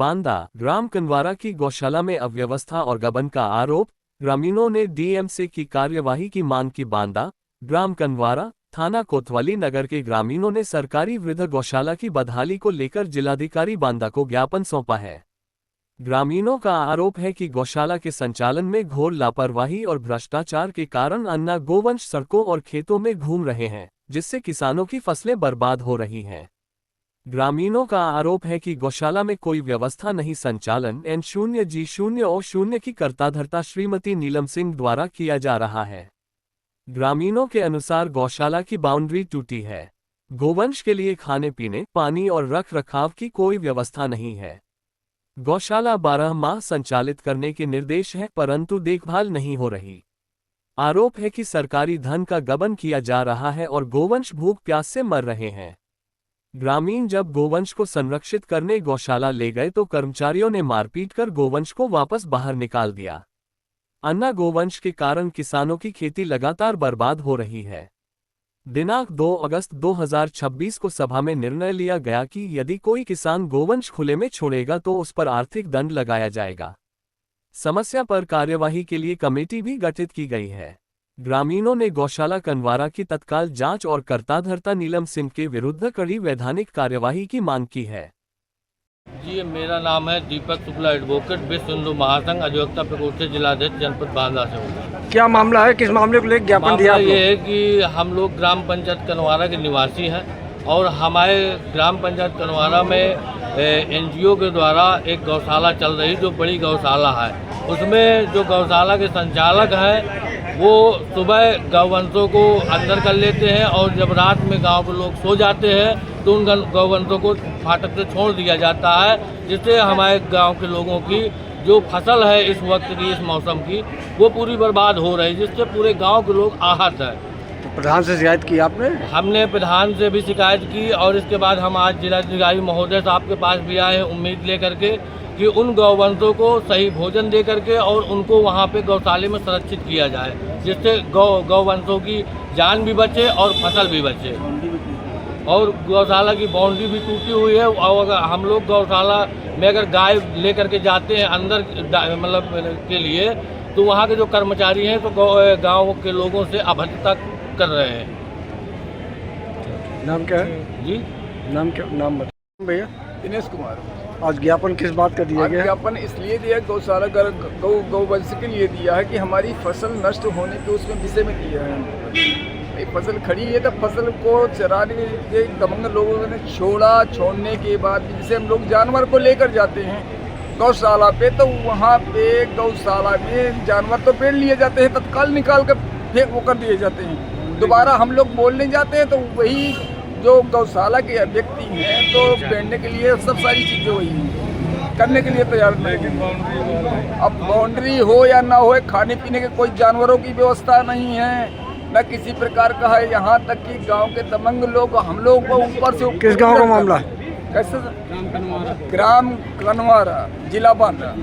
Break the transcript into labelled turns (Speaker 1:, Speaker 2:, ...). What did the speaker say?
Speaker 1: बांदा ग्राम कनवारा की गौशाला में अव्यवस्था और गबन का आरोप, ग्रामीणों ने डीएम से की कार्यवाही की मांग की। बांदा ग्राम कनवारा थाना कोतवाली नगर के ग्रामीणों ने सरकारी वृद्ध गौशाला की बदहाली को लेकर जिलाधिकारी बांदा को ज्ञापन सौंपा है। ग्रामीणों का आरोप है कि गौशाला के संचालन में घोर लापरवाही और भ्रष्टाचार के कारण अन्ना गोवंश सड़कों और खेतों में घूम रहे हैं, जिससे किसानों की फसलें बर्बाद हो रही हैं। ग्रामीणों का आरोप है कि गौशाला में कोई व्यवस्था नहीं, संचालन N0G0O0 की कर्ताधर्ता श्रीमती नीलम सिंह द्वारा किया जा रहा है। ग्रामीणों के अनुसार गौशाला की बाउंड्री टूटी है। गोवंश के लिए खाने पीने, पानी और रख रखाव की कोई व्यवस्था नहीं है। गौशाला 12 माह संचालित करने के निर्देश है, परंतु देखभाल नहीं हो रही। आरोप है कि सरकारी धन का गबन किया जा रहा है और गोवंश भूख प्यास से मर रहे हैं। ग्रामीण जब गोवंश को संरक्षित करने गौशाला ले गए तो कर्मचारियों ने मारपीट कर गोवंश को वापस बाहर निकाल दिया। अन्ना गोवंश के कारण किसानों की खेती लगातार बर्बाद हो रही है। दिनांक 2 अगस्त 2026 को सभा में निर्णय लिया गया कि यदि कोई किसान गोवंश खुले में छोड़ेगा तो उस पर आर्थिक दंड लगाया जाएगा। समस्या पर कार्यवाही के लिए कमेटी भी गठित की गई है। ग्रामीणों ने गौशाला कनवारा की तत्काल जांच और कर्ताधर्ता नीलम सिंह के विरुद्ध कड़ी वैधानिक कार्यवाही की मांग की है।
Speaker 2: जी, मेरा नाम है दीपक शुक्ला, एडवोकेट, विश्व हिंदू महासंघ अधिवक्ता प्रकोष्ठ जिलाध्यक्ष जनपद बांदा से हूँ।
Speaker 3: क्या मामला है, किस मामले को लेकर ज्ञापन दिया?
Speaker 2: ये है कि हम लोग ग्राम पंचायत कनवारा के निवासी हैं और हमारे ग्राम पंचायत कनवारा में एनजीओ के द्वारा एक गौशाला चल रही जो बड़ी गौशाला है। उसमें जो गौशाला के संचालक हैं वो सुबह गौवंशों को अंदर कर लेते हैं और जब रात में गांव के लोग सो जाते हैं तो उन गौवंशों को फाटक से छोड़ दिया जाता है, जिससे हमारे गांव के लोगों की जो फसल है इस वक्त की, इस मौसम की, वो पूरी बर्बाद हो रही है, जिससे पूरे गांव के लोग आहत हैं।
Speaker 3: तो प्रधान से शिकायत की आपने?
Speaker 2: हमने प्रधान से भी शिकायत की और इसके बाद हम आज जिलाधिकारी महोदय साहब के पास भी आए हैं, उम्मीद लेकर के कि उन गौवंशों को सही भोजन दे करके और उनको वहाँ पे गौशाले में संरक्षित किया जाए, जिससे गौवंशों की जान भी बचे और फसल भी बचे। और गौशाला की बाउंड्री भी टूटी हुई है और अगर हम लोग गौशाला में अगर गाय लेकर के जाते हैं अंदर मतलब के लिए, तो वहाँ के जो कर्मचारी हैं तो गाँव के लोगों से अभद्रता कर रहे हैं।
Speaker 3: नाम क्या है
Speaker 2: जी?
Speaker 3: नाम क्या, नाम बताइए भैया।
Speaker 4: दिनेश कुमार।
Speaker 3: आज ज्ञापन किस बात का दिया गया?
Speaker 4: ज्ञापन इसलिए दिया, गौशाला गौवंश के लिए दिया है कि हमारी फसल नष्ट होने के उसमें विषय में दिया है। फसल खड़ी है तो फसल को चराने के दबंग लोगों ने छोड़ने के बाद जैसे हम लोग जानवर को लेकर जाते हैं गौशाला पे, तो वहाँ पे गौशाला में जानवर तो पेड़ लिए जाते हैं, तत्काल निकाल कर फेंक वो कर दिए जाते हैं। दोबारा हम लोग बोलने जाते हैं तो वही जो गौशाला के व्यक्ति हैं तो पेड़ने के लिए सब सारी चीज़ें वही करने के लिए तैयार नहीं। अब बाउंड्री हो या ना हो, खाने पीने के कोई जानवरों की व्यवस्था नहीं है, न किसी प्रकार का है। यहाँ तक कि गांव के दबंग लोग हम लोग को ऊपर से।
Speaker 3: किस गांव का मामला है?
Speaker 4: कैसे? ग्राम कनवारा, जिला बांदा।